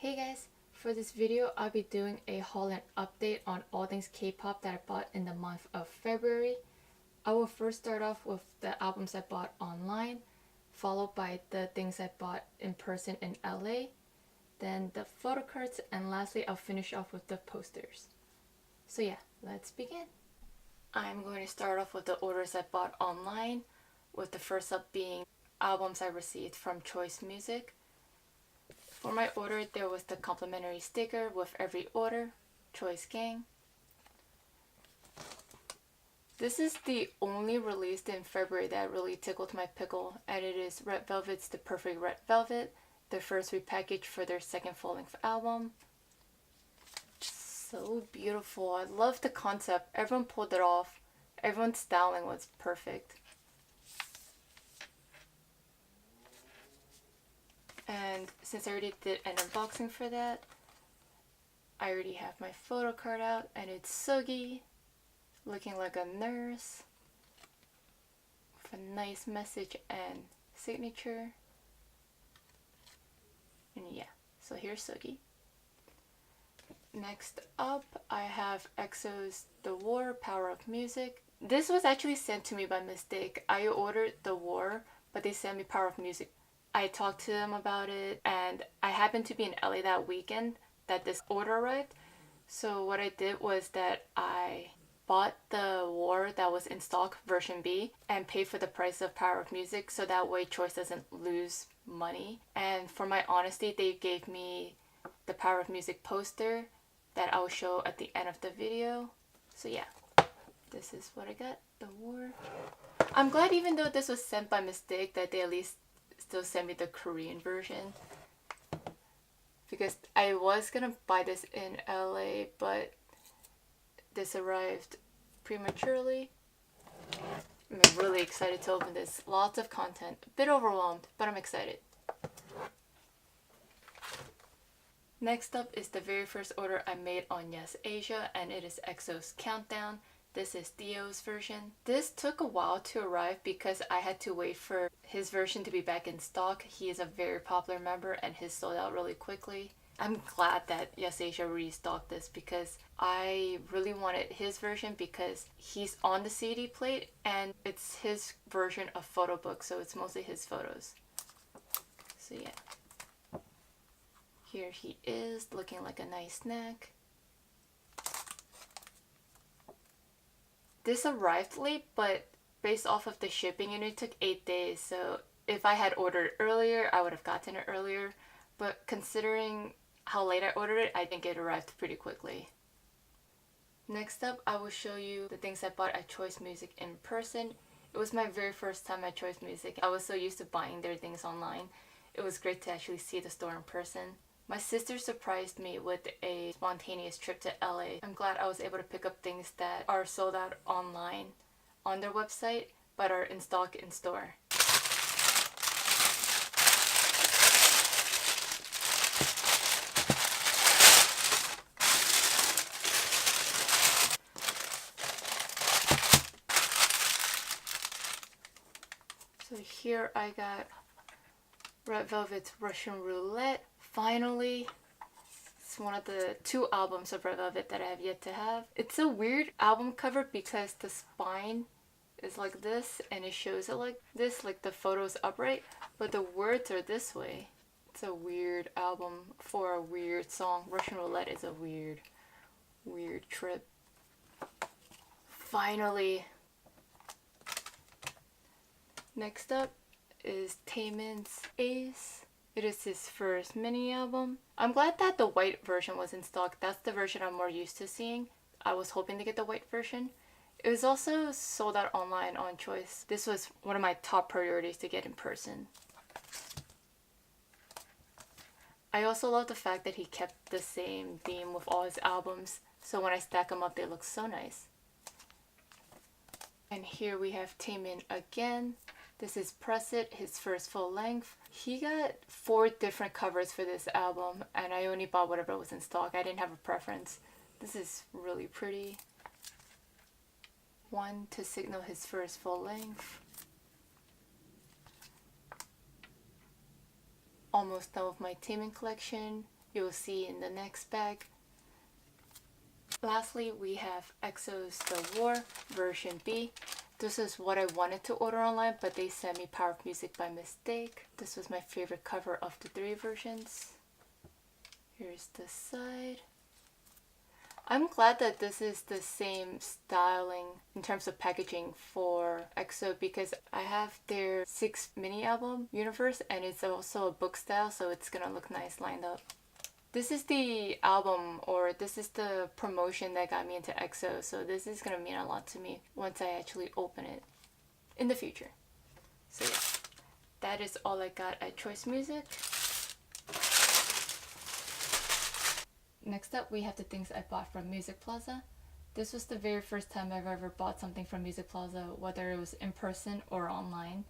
Hey guys, for this video I'll be doing a haul and update on all things K-pop that I bought in the month of February. I will first start off with the albums I bought online, followed by the things I bought in person in LA, then the photocards, and lastly I'll finish off with the posters. So yeah, let's begin. I'm going to start off with the orders I bought online, with the first up being albums I received from Choice Music. For my order, there was the complimentary sticker with every order, Choice Gang. This is the only released in February that really tickled my pickle, and it is Red Velvet's The Perfect Red Velvet, their first repackage for their second full-length album. So beautiful. I love the concept. Everyone pulled it off. Everyone's styling was perfect. And since I already did an unboxing for that, I already have my photo card out, and it's Seoul, looking like a nurse, with a nice message and signature. And yeah, so here's Seoul. Next up, I have EXO's The War, Power of Music. This was actually sent to me by mistake. I ordered The War, but they sent me Power of Music. I talked to them about it, and I happened to be in LA that weekend that this order arrived. So what I did was that I bought the War that was in stock, version B, and paid for the price of Power of Music, so that way Choice doesn't lose money. And for my honesty, they gave me the Power of Music poster that I will show at the end of the video. So yeah, this is what I got, the War. I'm glad, even though this was sent by mistake, that they at least still sent me the Korean version, because I was gonna buy this in LA, but this arrived prematurely. I'm really excited to open this. Lots of content, a bit overwhelmed, but I'm excited. Next up is the very first order I made on Yes Asia, and it is EXO's Countdown. This is Theo's version. This took a while to arrive because I had to wait for his version to be back in stock. He is a very popular member and his sold out really quickly. I'm glad that Yes Asia restocked this because I really wanted his version, because he's on the CD plate and it's his version of photo book, so it's mostly his photos. So yeah. Here he is, looking like a nice snack. This arrived late, but based off of the shipping, it took 8 days, so if I had ordered earlier, I would have gotten it earlier. But considering how late I ordered it, I think it arrived pretty quickly. Next up, I will show you the things I bought at Choice Music in person. It was my very first time at Choice Music. I was so used to buying their things online. It was great to actually see the store in person. My sister surprised me with a spontaneous trip to LA. I'm glad I was able to pick up things that are sold out online on their website, but are in stock in store. So here I got Red Velvet's Russian Roulette. Finally, it's one of the 2 albums of Red Velvet that I have yet to have. It's a weird album cover because the spine is like this and it shows it like this, like the photo's upright, but the words are this way. It's a weird album for a weird song. Russian Roulette is a weird trip. Finally. Next up is Taemin's Ace. It is his first mini album. I'm glad that the white version was in stock. That's the version I'm more used to seeing. I was hoping to get the white version. It was also sold out online on Choice. This was one of my top priorities to get in person. I also love the fact that he kept the same theme with all his albums, so when I stack them up they look so nice. And here we have Taemin again. This is Press It, his first full length. He got 4 different covers for this album, and I only bought whatever was in stock. I didn't have a preference. This is really pretty. One to signal his first full length. Almost done with my Taemin collection. you'll see in the next bag. Lastly, we have EXO's The War version B. This is what I wanted to order online, but they sent me Power of Music by mistake. This was my favorite cover of the 3 versions. Here's the side. I'm glad that this is the same styling in terms of packaging for EXO, because I have their 6 mini album universe and it's also a book style, so it's gonna look nice lined up. This is the album, or this is the promotion that got me into EXO, so this is gonna mean a lot to me once I actually open it in the future. So yeah, that is all I got at Choice Music. Next up, we have the things I bought from Music Plaza. This was the very first time I've ever bought something from Music Plaza, whether it was in person or online,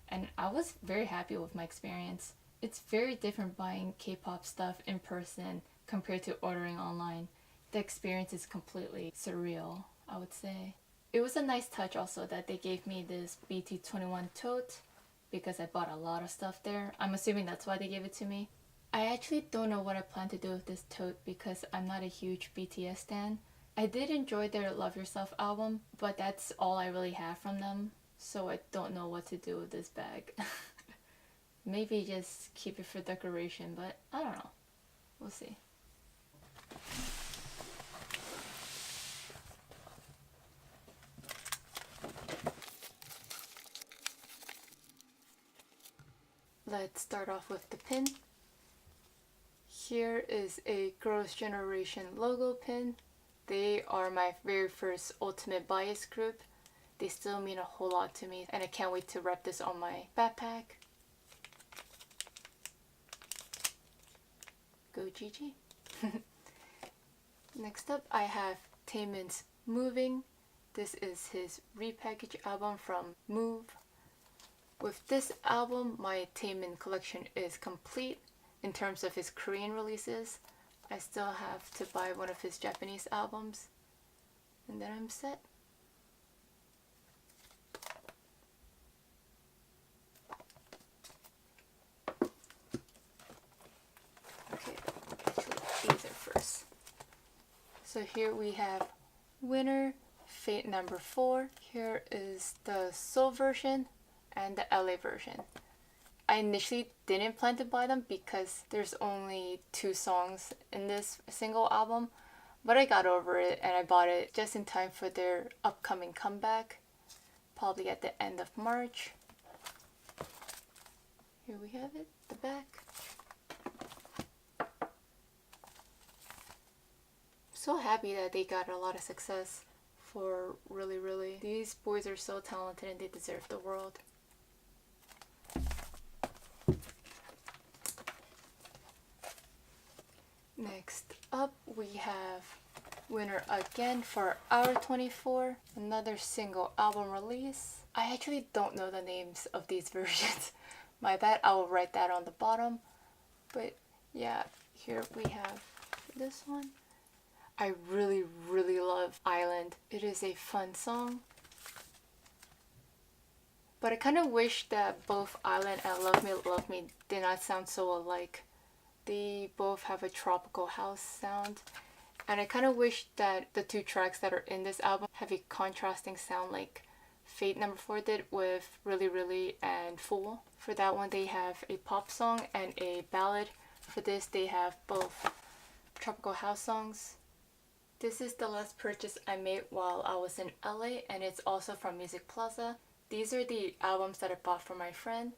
and I was very happy with my experience. It's very different buying K-pop stuff in person compared to ordering online. The experience is completely surreal, I would say. It was a nice touch also that they gave me this BT21 tote because I bought a lot of stuff there. I'm assuming that's why they gave it to me. I actually don't know what I plan to do with this tote because I'm not a huge BTS stan. I did enjoy their Love Yourself album, but that's all I really have from them, so I don't know what to do with this bag. Maybe just keep it for decoration, but I don't know. We'll see. Let's start off with the pin. Here is a Girls' Generation logo pin. They are my very first Ultimate Bias group. They still mean a whole lot to me, and I can't wait to rep this on my backpack. Go Gigi. Next up, I have Taemin's Moving. This is his Repackage album from Move. With this album, my Taemin collection is complete in terms of his Korean releases. I still have to buy one of his Japanese albums, and then I'm set. These are first. So here we have Winner, Fate number 4. Here is the Seoul version and the LA version. I initially didn't plan to buy them because there's only 2 songs in this single album, but I got over it and I bought it just in time for their upcoming comeback, probably at the end of March. Here we have it, the back. So happy that they got a lot of success for really. These boys are so talented and they deserve the world. Next up, we have Winner again for Hour 24, another single album release. I actually don't know the names of these versions. My bad, I will write that on the bottom. But yeah, here we have this one. I really love Island. It is a fun song. But I kind of wish that both Island and Love Me did not sound so alike. They both have a tropical house sound. And I kind of wish that the 2 tracks that are in this album have a contrasting sound like Fate number 4 did with Really and Fool. For that one they have a pop song and a ballad. For this they have both tropical house songs. This is the last purchase I made while I was in LA, and it's also from Music Plaza. These are the albums that I bought for my friend.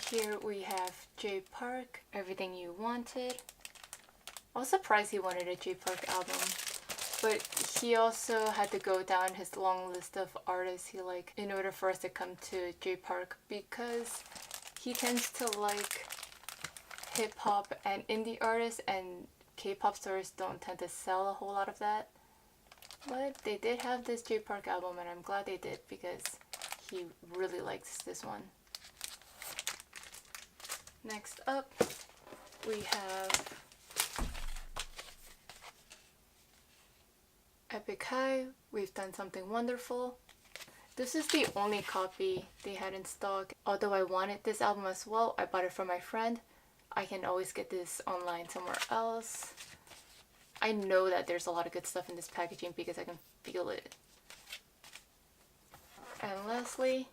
Here we have J Park, Everything You Wanted. I was surprised he wanted a J Park album. But he also had to go down his long list of artists he liked in order for us to come to J Park, because he tends to like hip-hop and indie artists, and K-pop stores don't tend to sell a whole lot of that. But they did have this J Park album, and I'm glad they did because he really likes this one. Next up, we have Epikhae, We've Done Something Wonderful. This is the only copy they had in stock. Although I wanted this album as well, I bought it from my friend. I can always get this online somewhere else. I know that there's a lot of good stuff in this packaging because I can feel it. And lastly,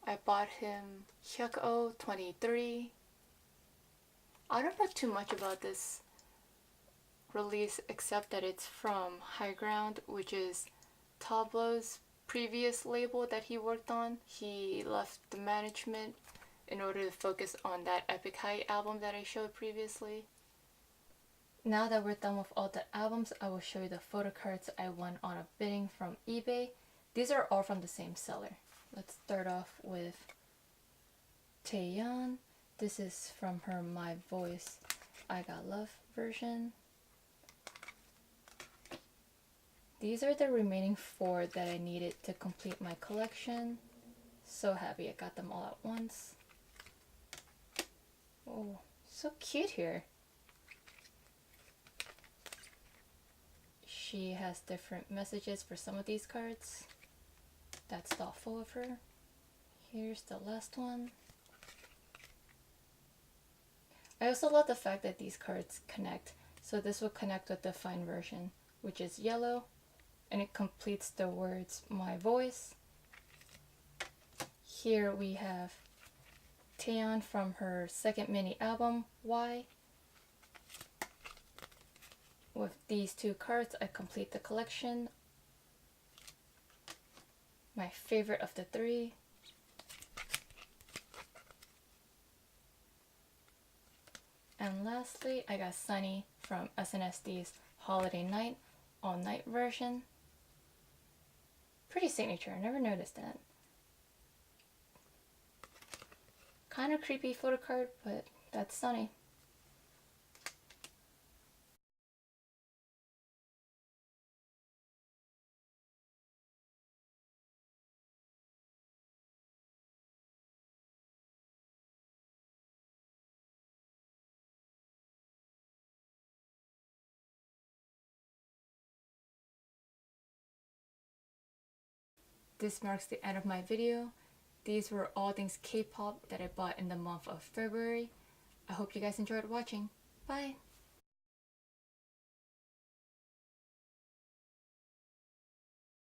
I bought him Hyukoh 23. I don't know too much about this release except that it's from High Ground, which is Tableau's previous label that he worked on. He left the management in order to focus on that Epik album that I showed previously. Now that we're done with all the albums, I will show you the photo cards I won on a bidding from eBay. These are all from the same seller. Let's start off with Taemin. This is from her My Voice I Got Love version. These are the remaining 4 that I needed to complete my collection. So happy I got them all at once. Oh, so cute here. She has different messages for some of these cards. That's thoughtful of her. Here's the last one. I also love the fact that these cards connect. So this will connect with the fine version, which is yellow, and it completes the words My Voice. Here we have Taemin from her second mini album, Why. With these 2 cards, I complete the collection. My favorite of the 3. And lastly, I got Sunny from SNSD Holiday Night, all night version. Pretty signature, I never noticed that. Kind of creepy photo card, but that's Sunny. This marks the end of my video. These were all things K-pop that I bought in the month of February. I hope you guys enjoyed watching. Bye!